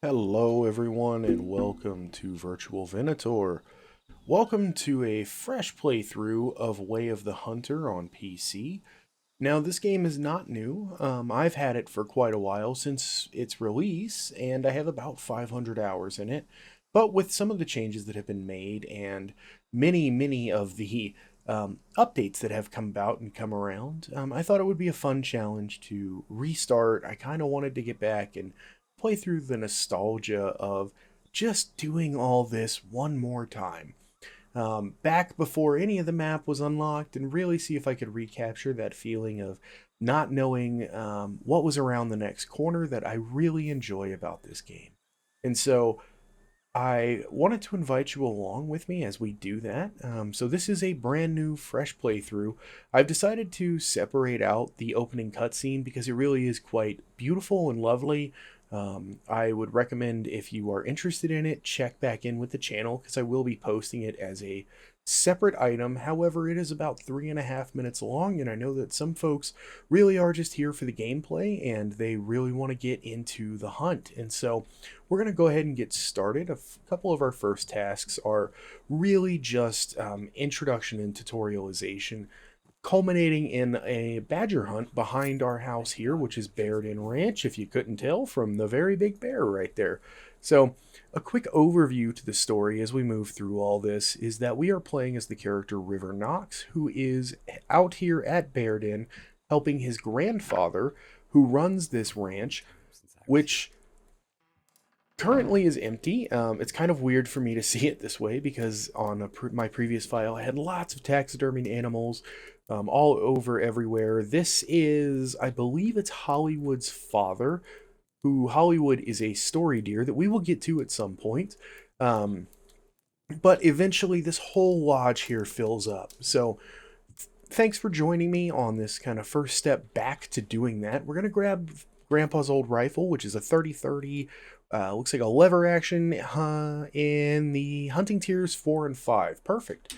Hello, everyone, and welcome to Virtual Venator. Welcome to a fresh playthrough of Way of the Hunter on PC. Now, this game is not new. I've had it for quite a while since its release, and I have about 500 hours in it. But with some of the changes that have been made and many of the updates that have come about and come around, I thought it would be a fun challenge to restart. I kind of wanted to get back and play through the nostalgia of just doing all this one more time. Back before any of the map was unlocked, and really see if I could recapture that feeling of not knowing what was around the next corner that I really enjoy about this game. And so I wanted to invite you along with me as we do that. So this is a brand new, fresh playthrough. I've decided to separate out the opening cutscene because it really is quite beautiful and lovely. I would recommend, if you are interested in it, check back in with the channel because I will be posting it as a separate item. However, it is about 3.5 minutes long, and I know that some folks really are just here for the gameplay and they really want to get into the hunt. And so we're going to go ahead and get started. Couple of our first tasks are really just introduction and tutorialization, culminating in a badger hunt behind our house here, which is Bearden Ranch, if you couldn't tell from the very big bear right there. So, a quick overview to the story as we move through all this is that we are playing as the character River Knox, who is out here at Bearden helping his grandfather, who runs this ranch, which currently is empty. It's kind of weird for me to see it this way because on my previous file I had lots of taxidermied animals all over everywhere. This is, I believe it's Hollywood's father, who Hollywood is a story deer that we will get to at some point. But eventually this whole lodge here fills up. So thanks for joining me on this kind of first step back to doing that. We're going to grab Grandpa's old rifle, which is a 30-30. Looks like a lever action in the hunting tiers 4 and 5. Perfect.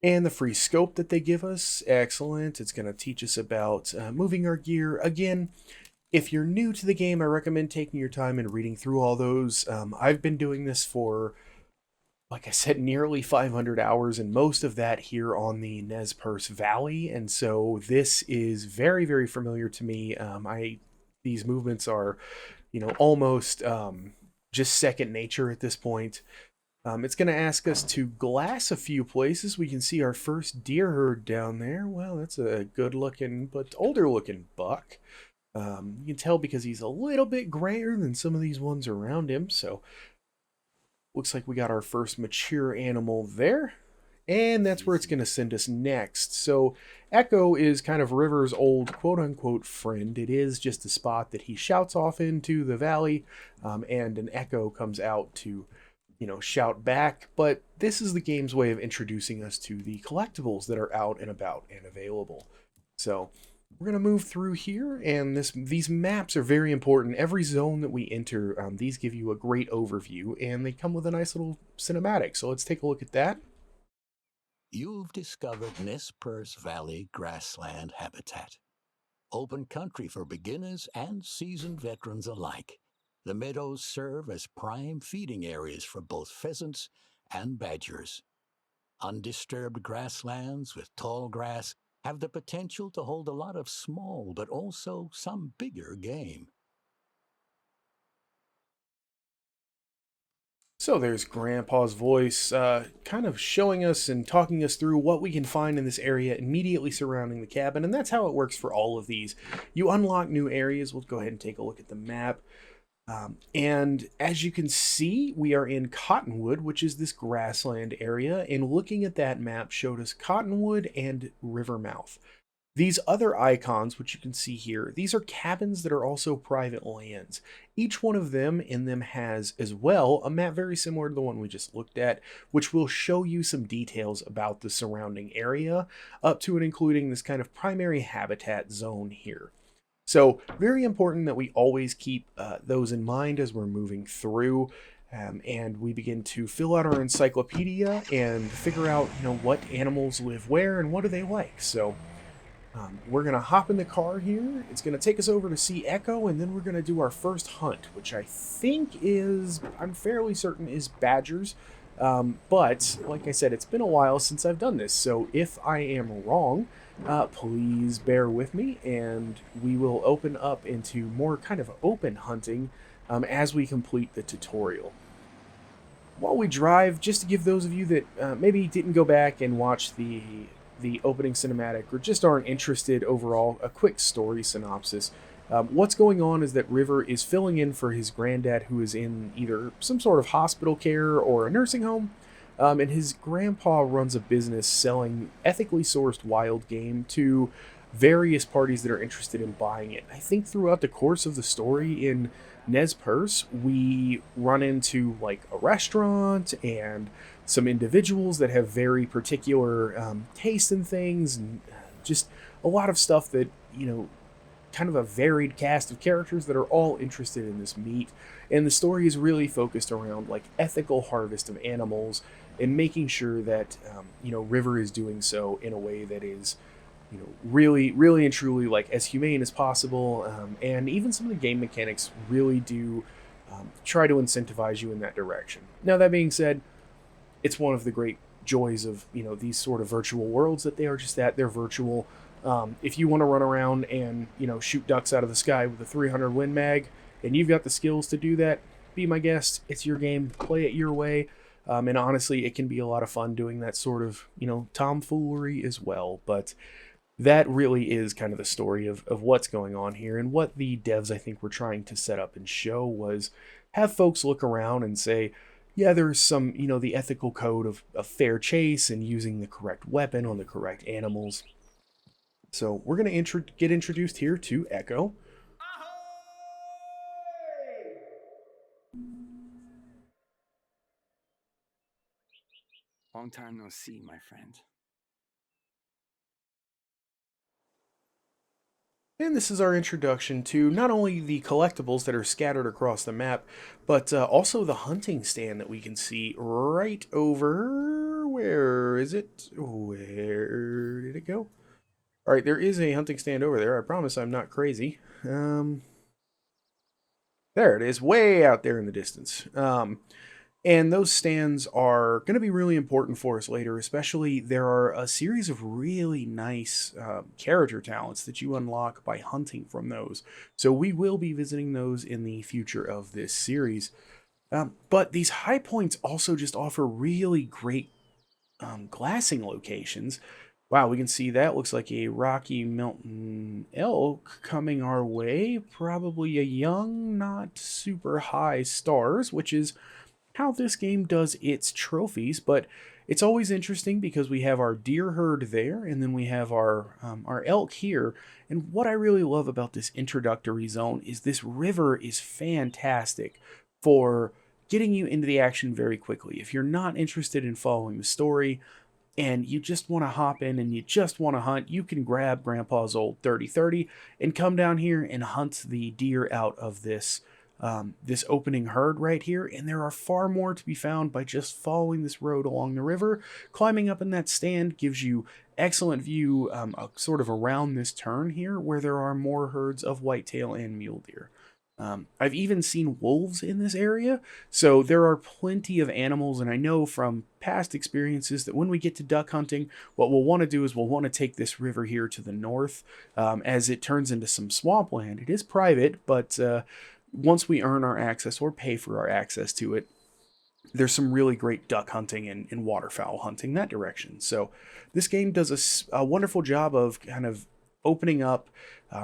And the free scope that they give us, excellent. It's going to teach us about moving our gear. Again, if you're new to the game, I recommend taking your time and reading through all those. I've been doing this for, like I said, nearly 500 hours, and most of that here on the Nez Perce Valley. And so this is very familiar to me. These movements are, almost just second nature at this point. It's going to ask us to glass a few places. We can see our first deer herd down there. Well, that's a good looking but older looking buck. You can tell because he's a little bit grayer than some of these ones around him. So looks like we got our first mature animal there. And that's where it's going to send us next. So Echo is kind of River's old quote-unquote friend. It is just a spot that he shouts off into the valley, and an echo comes out to, shout back. But this is the game's way of introducing us to the collectibles that are out and about and available. So we're going to move through here, and these maps are very important. Every zone that we enter, these give you a great overview, and they come with a nice little cinematic. So let's take a look at that. You've discovered Nez Perce Valley grassland habitat. Open country for beginners and seasoned veterans alike. The meadows serve as prime feeding areas for both pheasants and badgers. Undisturbed grasslands with tall grass have the potential to hold a lot of small but also some bigger game. So there's Grandpa's voice, kind of showing us and talking us through what we can find in this area immediately surrounding the cabin, and that's how it works for all of these. You unlock new areas. We'll go ahead and take a look at the map. And as you can see, we are in Cottonwood, which is this grassland area, and looking at that map showed us Cottonwood and Rivermouth. These other icons, which you can see here, these are cabins that are also private lands. Each one of them has as well a map very similar to the one we just looked at, which will show you some details about the surrounding area, up to and including this kind of primary habitat zone here. So very important that we always keep those in mind as we're moving through. And we begin to fill out our encyclopedia and figure out, what animals live where and what do they like. So We're going to hop in the car here. It's going to take us over to see Echo, and then we're going to do our first hunt, which I think is, I'm fairly certain, is badgers. But, like I said, it's been a while since I've done this, so if I am wrong, please bear with me, and we will open up into more kind of open hunting as we complete the tutorial. While we drive, just to give those of you that maybe didn't go back and watch the opening cinematic or just aren't interested overall, a quick story synopsis. What's going on is that River is filling in for his granddad, who is in either some sort of hospital care or a nursing home, and his grandpa runs a business selling ethically sourced wild game to various parties that are interested in buying it. I think throughout the course of the story in Nez Perce, we run into like a restaurant and some individuals that have very particular taste in things, and just a lot of stuff that, kind of a varied cast of characters that are all interested in this meat. And the story is really focused around like ethical harvest of animals and making sure that, River is doing so in a way that is, really, really and truly like as humane as possible. And even some of the game mechanics really do try to incentivize you in that direction. Now, that being said, it's one of the great joys of these sort of virtual worlds that they are just that they're virtual. If you want to run around and shoot ducks out of the sky with a 300 Win Mag, and you've got the skills to do that, be my guest. It's your game. Play it your way. And honestly, it can be a lot of fun doing that sort of tomfoolery as well. But that really is kind of the story of what's going on here, and what the devs I think were trying to set up and show was have folks look around and say, yeah, there's some, the ethical code of fair chase and using the correct weapon on the correct animals. So we're going to get introduced here to Echo. Long time no see, my friend. And this is our introduction to not only the collectibles that are scattered across the map, but also the hunting stand that we can see right over... Where is it? Where did it go? All right, there is a hunting stand over there. I promise I'm not crazy. There it is, way out there in the distance. And those stands are going to be really important for us later, especially there are a series of really nice character talents that you unlock by hunting from those. So we will be visiting those in the future of this series. But these high points also just offer really great glassing locations. Wow, we can see that looks like a Rocky Mountain elk coming our way. Probably a young, not super high stars, which is how this game does its trophies. But it's always interesting because we have our deer herd there, and then we have our elk here. And what I really love about this introductory zone is this river is fantastic for getting you into the action very quickly. If you're not interested in following the story and you just want to hop in and you just want to hunt, you can grab Grandpa's old 3030 and come down here and hunt the deer out of this this opening herd right here. And there are far more to be found by just following this road along the river. Climbing up in that stand gives you excellent view sort of around this turn here, where there are more herds of whitetail and mule deer. I've even seen wolves in this area, so there are plenty of animals, and I know from past experiences that when we get to duck hunting, what we'll want to do is we'll want to take this river here to the north, as it turns into some swampland. It is private, but once we earn our access or pay for our access to it, there's some really great duck hunting and waterfowl hunting that direction. So this game does a wonderful job of kind of opening up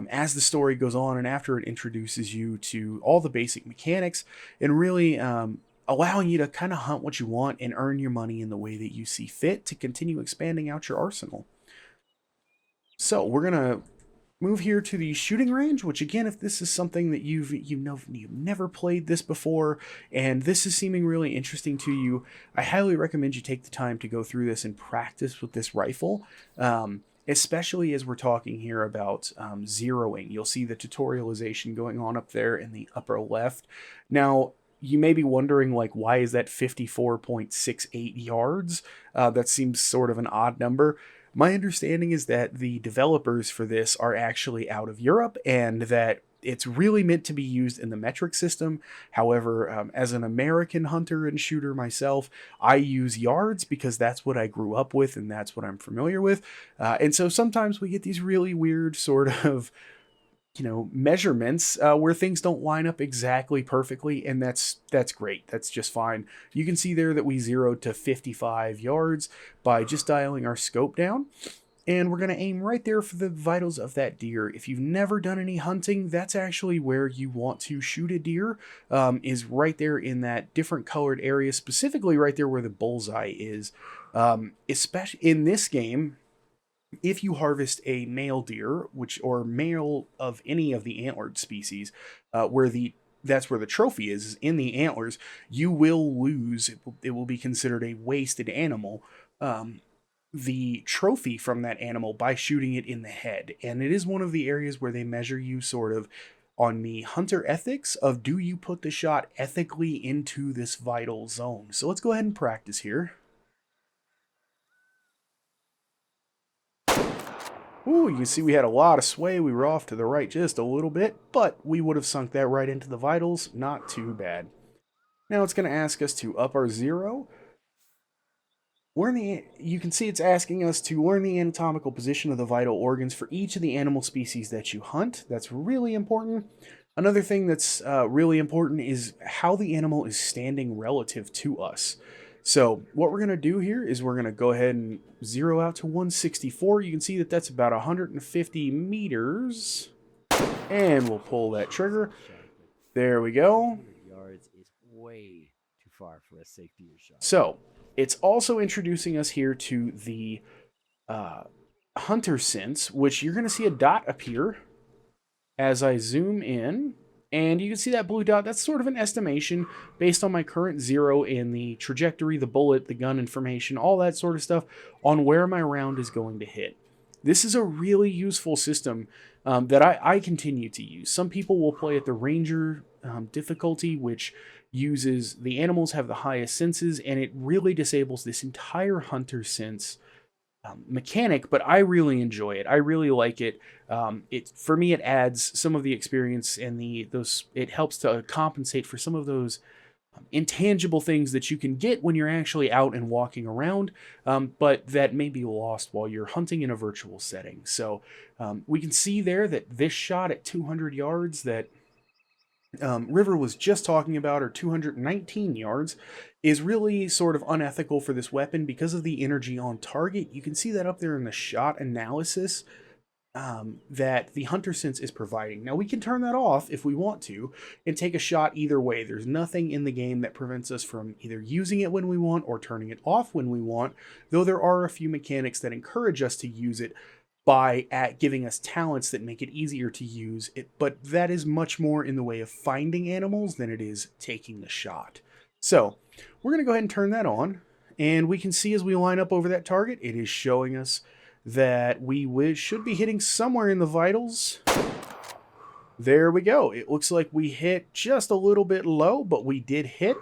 as the story goes on, and after it introduces you to all the basic mechanics, and really allowing you to kind of hunt what you want and earn your money in the way that you see fit to continue expanding out your arsenal. So we're gonna move here to the shooting range, which again, if this is something that you've never played this before and this is seeming really interesting to you, I highly recommend you take the time to go through this and practice with this rifle. Especially as we're talking here about zeroing. You'll see the tutorialization going on up there in the upper left. Now, you may be wondering, like, why is that 54.68 yards? That seems sort of an odd number. My understanding is that the developers for this are actually out of Europe and that it's really meant to be used in the metric system. However, as an American hunter and shooter myself, I use yards because that's what I grew up with and that's what I'm familiar with. And so sometimes we get these really weird sort of measurements where things don't line up exactly perfectly, and that's great. That's just fine. You can see there that we zeroed to 55 yards by just dialing our scope down, and we're going to aim right there for the vitals of that deer. If you've never done any hunting, that's actually where you want to shoot a deer, is right there in that different colored area, specifically right there where the bullseye is. Especially in this game, if you harvest a male deer, or male of any of the antlered species, that's where the trophy is in the antlers, you will lose. It will be considered a wasted animal. The trophy from that animal by shooting it in the head, and it is one of the areas where they measure you sort of on the hunter ethics of do you put the shot ethically into this vital zone. So let's go ahead and practice here. Ooh, you can see we had a lot of sway. We were off to the right just a little bit, but we would have sunk that right into the vitals. Not too bad. Now it's going to ask us to up our zero. You can see it's asking us to learn the anatomical position of the vital organs for each of the animal species that you hunt. That's really important. Another thing that's really important is how the animal is standing relative to us. So what we're going to do here is we're going to go ahead and zero out to 164. You can see that that's about 150 meters. And we'll pull that trigger. There we go. Yards is way too far for a safe deer shot. So it's also introducing us here to the hunter sense, which you're going to see a dot appear as I zoom in. And you can see that blue dot. That's sort of an estimation based on my current zero in the trajectory, the bullet, the gun information, all that sort of stuff on where my round is going to hit. This is a really useful system that I continue to use. Some people will play at the Ranger difficulty, which uses the animals have the highest senses, and it really disables this entire hunter sense mechanic, but I really enjoy it. I really like it. For me, it adds some of the experience and it helps to compensate for some of those intangible things that you can get when you're actually out and walking around, but that may be lost while you're hunting in a virtual setting. So we can see there that this shot at 200 yards that River was just talking about, or 219 yards, is really sort of unethical for this weapon because of the energy on target. You can see that up there in the shot analysis that the hunter sense is providing. Now we can turn that off if we want to and take a shot either way. There's nothing in the game that prevents us from either using it when we want or turning it off when we want, though there are a few mechanics that encourage us to use it by giving us talents that make it easier to use it, but that is much more in the way of finding animals than it is taking the shot. So we're going to go ahead and turn that on, and we can see as we line up over that target, it is showing us that we should be hitting somewhere in the vitals. There we go. It looks like we hit just a little bit low, but we did hit.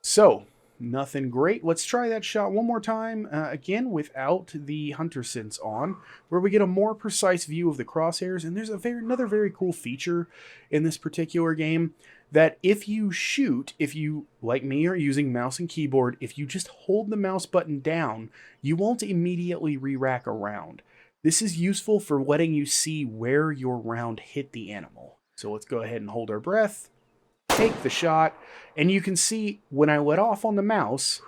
So nothing great. Let's try that shot one more time, again without the hunter sense on, where we get a more precise view of the crosshairs. And there's another very cool feature in this particular game that if you shoot, if you, like me, are using mouse and keyboard, if you just hold the mouse button down, you won't immediately re-rack a round. This is useful for letting you see where your round hit the animal. So let's go ahead and hold our breath. Take the shot, and you can see when I let off on the mouse,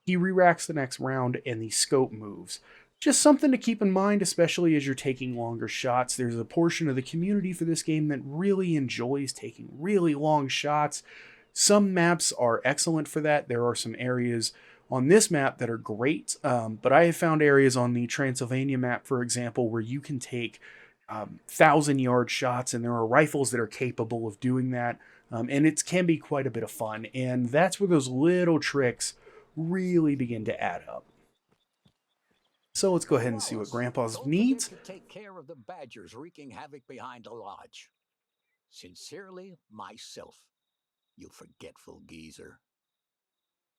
he re-racks the next round and the scope moves. Just something to keep in mind, especially as you're taking longer shots. There's a portion of the community for this game that really enjoys taking really long shots. Some maps are excellent for that. There are some areas on this map that are great, but I have found areas on the Transylvania map, for example, where you can take 1,000-yard shots, and there are rifles that are capable of doing that. And it can be quite a bit of fun, and that's where those little tricks really begin to add up. So let's go ahead and see what Grandpa's needs. To take care of the badgers wreaking havoc behind the lodge. Sincerely, myself, you forgetful geezer.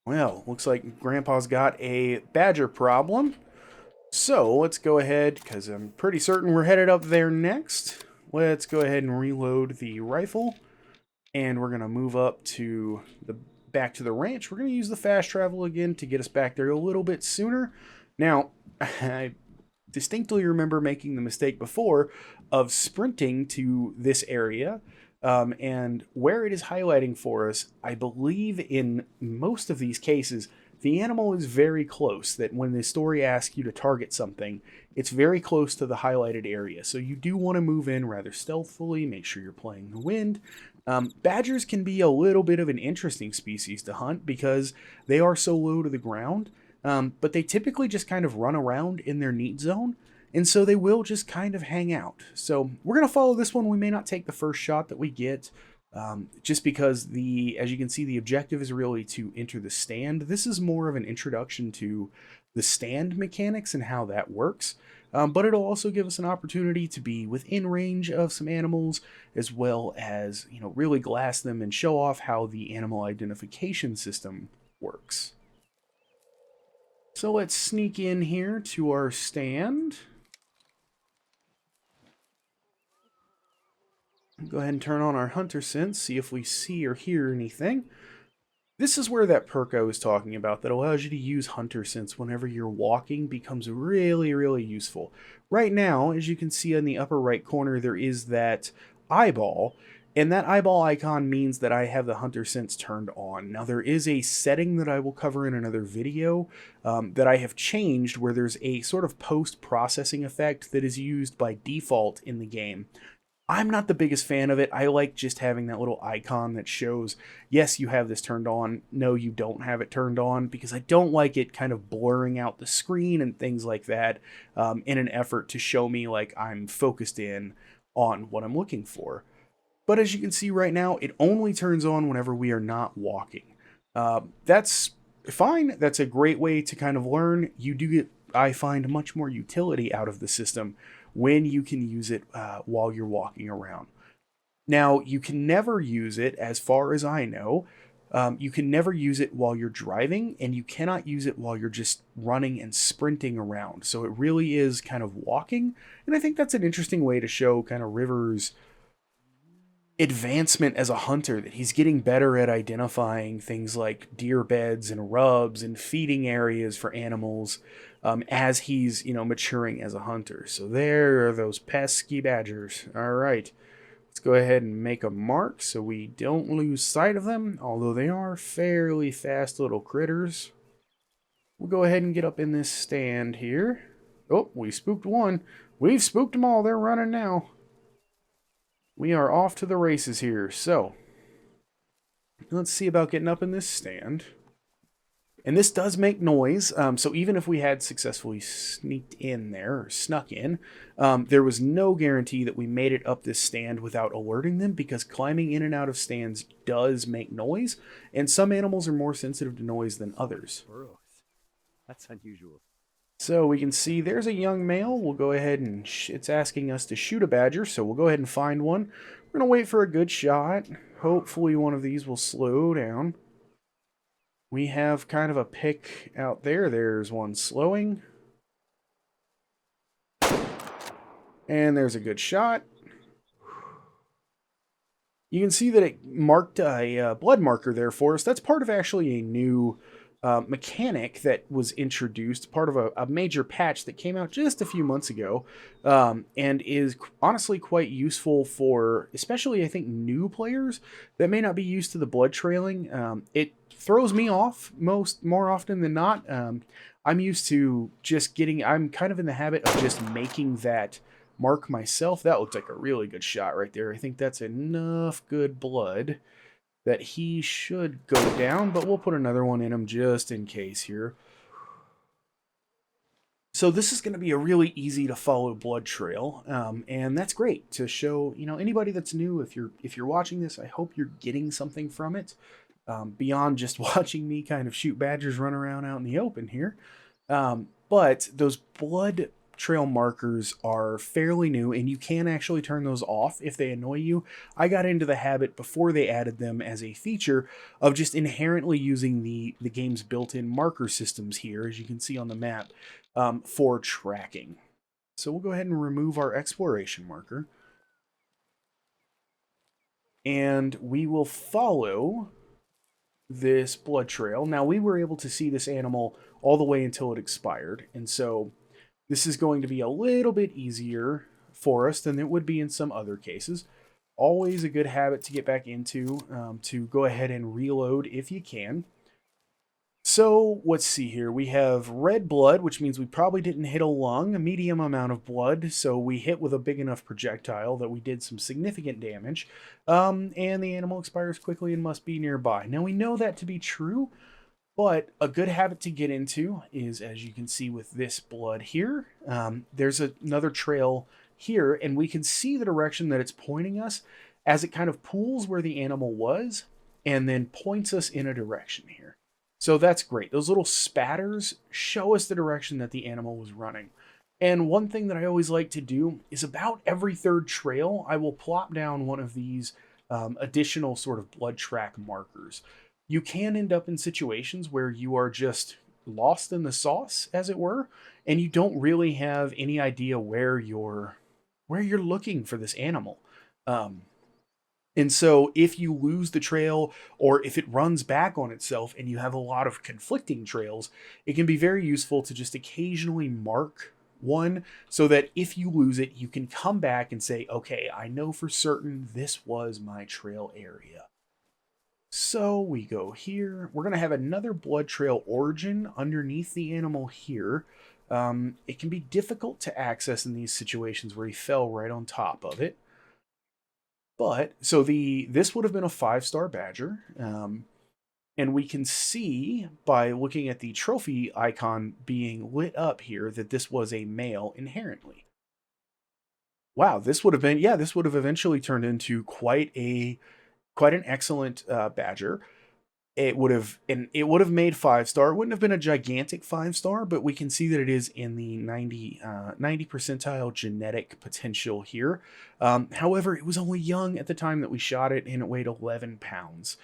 Well, looks like Grandpa's got a badger problem. So let's go ahead, because I'm pretty certain we're headed up there next. Let's go ahead and reload the rifle, and we're going to move up to the back to the ranch. We're going to use the fast travel again to get us back there a little bit sooner. Now, I distinctly remember making the mistake before of sprinting to this area, and where it is highlighting for us, I believe in most of these cases, the animal is very close, that when the story asks you to target something, it's very close to the highlighted area. So you do want to move in rather stealthily, make sure you're playing the wind. Badgers can be a little bit of an interesting species to hunt because they are so low to the ground, but they typically just kind of run around in their neat zone, and so they will just kind of hang out. So we're going to follow this one. We may not take the first shot that we get, just because as you can see, the objective is really to enter the stand. This is more of an introduction to the stand mechanics and how that works. But it'll also give us an opportunity to be within range of some animals, as well as, really glass them and show off how the animal identification system works. So let's sneak in here to our stand. Go ahead and turn on our hunter sense, see if we see or hear anything. This is where that perk I was talking about that allows you to use hunter sense whenever you're walking becomes really, really useful. Right now, as you can see in the upper right corner, there is that eyeball, and that eyeball icon means that I have the hunter sense turned on. Now, there is a setting that I will cover in another video that I have changed where there's a sort of post-processing effect that is used by default in the game. I'm not the biggest fan of it. I like just having that little icon that shows, yes, you have this turned on. No, you don't have it turned on, because I don't like it kind of blurring out the screen and things like that in an effort to show me like I'm focused in on what I'm looking for. But as you can see right now, it only turns on whenever we are not walking. That's fine. That's a great way to kind of learn. You do get, I find, much more utility out of the system when you can use it while you're walking around. Now, you can never use it, as far as I know, you can never use it while you're driving, and you cannot use it while you're just running and sprinting around. So it really is kind of walking, and I think that's an interesting way to show kind of River's advancement as a hunter, that he's getting better at identifying things like deer beds and rubs and feeding areas for animals as he's maturing as a hunter. So there are those pesky badgers. All right, let's go ahead and make a mark so we don't lose sight of them, although they are fairly fast little critters. We'll go ahead and get up in this stand here. Oh, we spooked one. We've spooked them all. They're running now. We are off to the races here, so let's see about getting up in this stand. And this does make noise, so even if we had successfully sneaked in there, or snuck in, there was no guarantee that we made it up this stand without alerting them, because climbing in and out of stands does make noise, and some animals are more sensitive to noise than others. Gross. That's unusual. So we can see there's a young male. We'll go ahead and it's asking us to shoot a badger, so we'll go ahead and find one. We're going to wait for a good shot. Hopefully one of these will slow down. We have kind of a pick out there. There's one slowing. And there's a good shot. You can see that it marked a blood marker there for us. That's part of actually a new mechanic that was introduced, part of a major patch that came out just a few months ago, and is honestly quite useful for, especially I think, new players that may not be used to the blood trailing. It throws me off more often than not. I'm used to just I'm kind of in the habit of just making that mark myself. That looks like a really good shot right there. I think that's enough good blood that he should go down, but we'll put another one in him just in case here. So this is going to be a really easy to follow blood trail, and that's great to show anybody that's new. If you're watching this, I hope you're getting something from it beyond just watching me kind of shoot badgers run around out in the open here. But those blood trail markers are fairly new, and you can actually turn those off if they annoy you. I got into the habit before they added them as a feature of just inherently using the game's built-in marker systems here, as you can see on the map, for tracking. So we'll go ahead and remove our exploration marker. And we will follow this blood trail. Now, we were able to see this animal all the way until it expired, and so this is going to be a little bit easier for us than it would be in some other cases. Always a good habit to get back into, to go ahead and reload if you can. So let's see here. We have red blood, which means we probably didn't hit a lung, a medium amount of blood. So we hit with a big enough projectile that we did some significant damage. And the animal expires quickly and must be nearby. Now we know that to be true, but a good habit to get into is, as you can see with this blood here, there's another trail here, and we can see the direction that it's pointing us as it kind of pools where the animal was and then points us in a direction here. So that's great. Those little spatters show us the direction that the animal was running. And one thing that I always like to do is about every third trail, I will plop down one of these additional sort of blood track markers. You can end up in situations where you are just lost in the sauce, as it were, and you don't really have any idea where you're looking for this animal. And so if you lose the trail, or if it runs back on itself and you have a lot of conflicting trails, it can be very useful to just occasionally mark one so that if you lose it, you can come back and say, okay, I know for certain this was my trail area. So we go here. We're going to have another blood trail origin underneath the animal here. It can be difficult to access in these situations where he fell right on top of it. But, so this would have been a 5-star badger, and we can see by looking at the trophy icon being lit up here that this was a male inherently. Wow, this would have eventually turned into quite an excellent badger. It would have made 5-star. It wouldn't have been a gigantic 5-star, but we can see that it is in the 90 percentile genetic potential here. However, it was only young at the time that we shot it, and it weighed 11 pounds.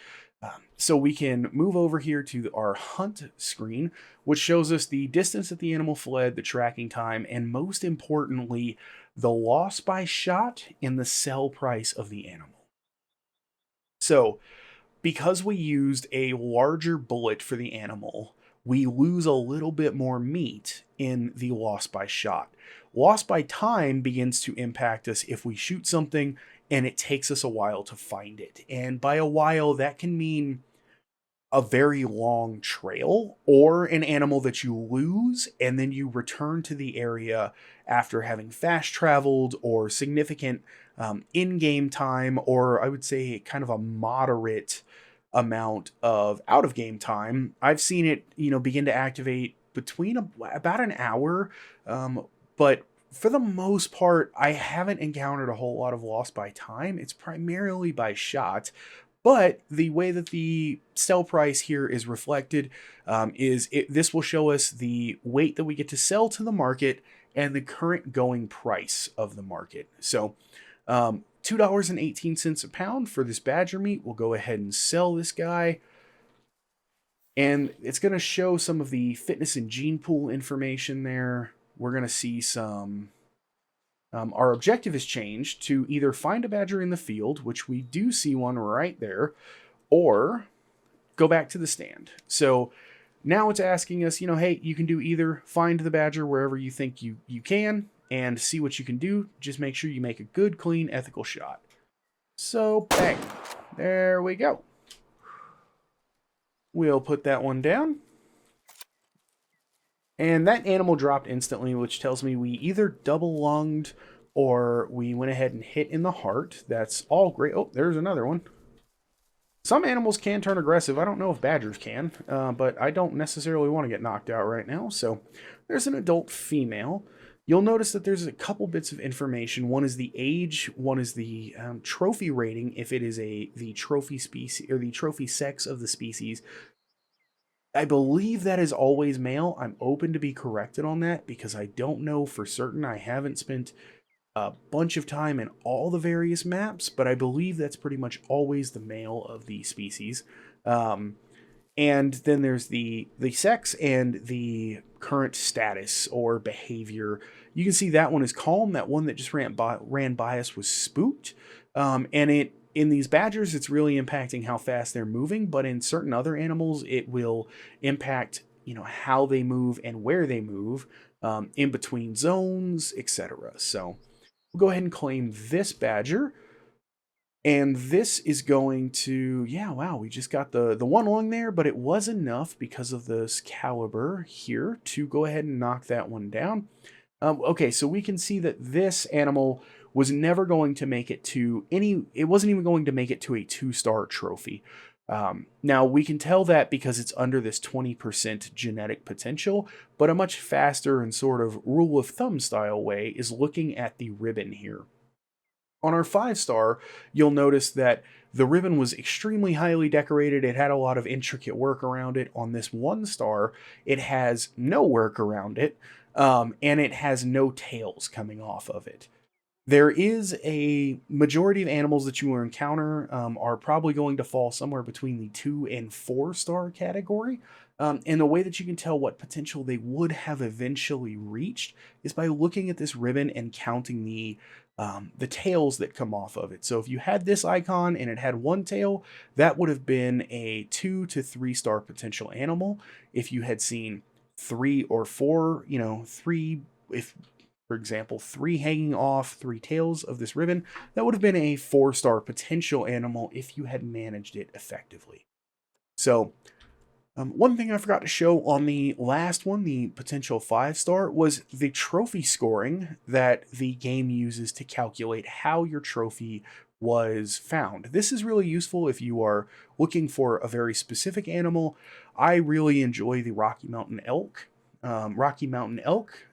So we can move over here to our hunt screen, which shows us the distance that the animal fled, the tracking time, and most importantly, the loss by shot and the sell price of the animal. So, because we used a larger bullet for the animal, we lose a little bit more meat in the loss by shot. Loss by time begins to impact us if we shoot something and it takes us a while to find it. And by a while, that can mean a very long trail or an animal that you lose and then you return to the area after having fast traveled or significant in-game time, or I would say kind of a moderate amount of out-of-game time. I've seen it, begin to activate between about an hour, but for the most part, I haven't encountered a whole lot of loss by time. It's primarily by shot. But the way that the sell price here is reflected this will show us the weight that we get to sell to the market and the current going price of the market. So $2.18 a pound for this badger meat. We'll go ahead and sell this guy. And it's going to show some of the fitness and gene pool information there. We're going to see some... our objective has changed to either find a badger in the field, which we do see one right there, or go back to the stand. So now it's asking us, hey, you can do either find the badger wherever you think you can and see what you can do. Just make sure you make a good, clean, ethical shot. So bang, there we go. We'll put that one down. And that animal dropped instantly, which tells me we either double lunged or we went ahead and hit in the heart. That's all great. Oh, there's another one. Some animals can turn aggressive. I don't know if badgers can, but I don't necessarily want to get knocked out right now. So there's an adult female. You'll notice that there's a couple bits of information. One is the age. One is the trophy rating, if it is the trophy species or the trophy sex of the species. I believe that is always male. I'm open to be corrected on that because I don't know for certain. I haven't spent a bunch of time in all the various maps, but I believe that's pretty much always the male of the species. And then there's the sex and the current status or behavior. You can see that one is calm. That one that just ran by us was spooked. And it in these badgers, it's really impacting how fast they're moving. But in certain other animals, it will impact how they move and where they move in between zones, etc. So we'll go ahead and claim this badger. And this is going to, yeah, wow, we just got the one lung there, but it was enough because of this caliber here to go ahead and knock that one down. Okay, so we can see that this animal was never going to make it to it wasn't even going to make it to a 2-star trophy. Now, we can tell that because it's under this 20% genetic potential, but a much faster and sort of rule of thumb style way is looking at the ribbon here. On our 5-star, you'll notice that the ribbon was extremely highly decorated. It had a lot of intricate work around it. On this 1-star, it has no work around it, and it has no tails coming off of it. There is a majority of animals that you will encounter are probably going to fall somewhere between the 2 and 4-star category. And the way that you can tell what potential they would have eventually reached is by looking at this ribbon and counting the tails that come off of it. So if you had this icon and it had 1 tail, that would have been a 2 to 3-star potential animal. If you had seen 3 or 4, 3, if for example, 3 hanging off 3 tails of this ribbon, that would have been a 4-star potential animal if you had managed it effectively. So one thing I forgot to show on the last one, the potential 5-star, was the trophy scoring that the game uses to calculate how your trophy was found. This is really useful if you are looking for a very specific animal. I really enjoy the Rocky Mountain elk,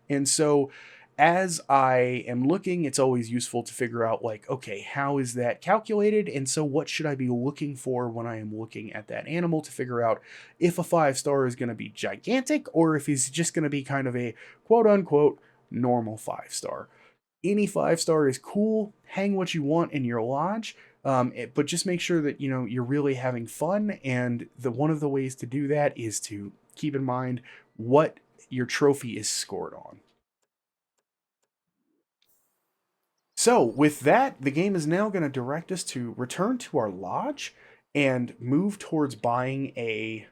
and so as I am looking, it's always useful to figure out, like, okay, how is that calculated? And so what should I be looking for when I am looking at that animal to figure out if a 5-star is going to be gigantic or if he's just going to be kind of a quote unquote normal 5-star. Any 5-star is cool. Hang what you want in your lodge. But just make sure that, you're really having fun. And one of the ways to do that is to keep in mind what your trophy is scored on. So with that, the game is now going to direct us to return to our lodge and move towards buying a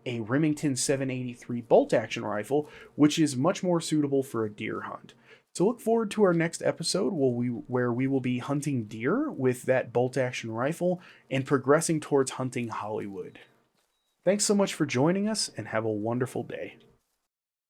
Remington 783 bolt-action rifle, which is much more suitable for a deer hunt. So look forward to our next episode where we will be hunting deer with that bolt-action rifle and progressing towards hunting Hollywood. Thanks so much for joining us and have a wonderful day.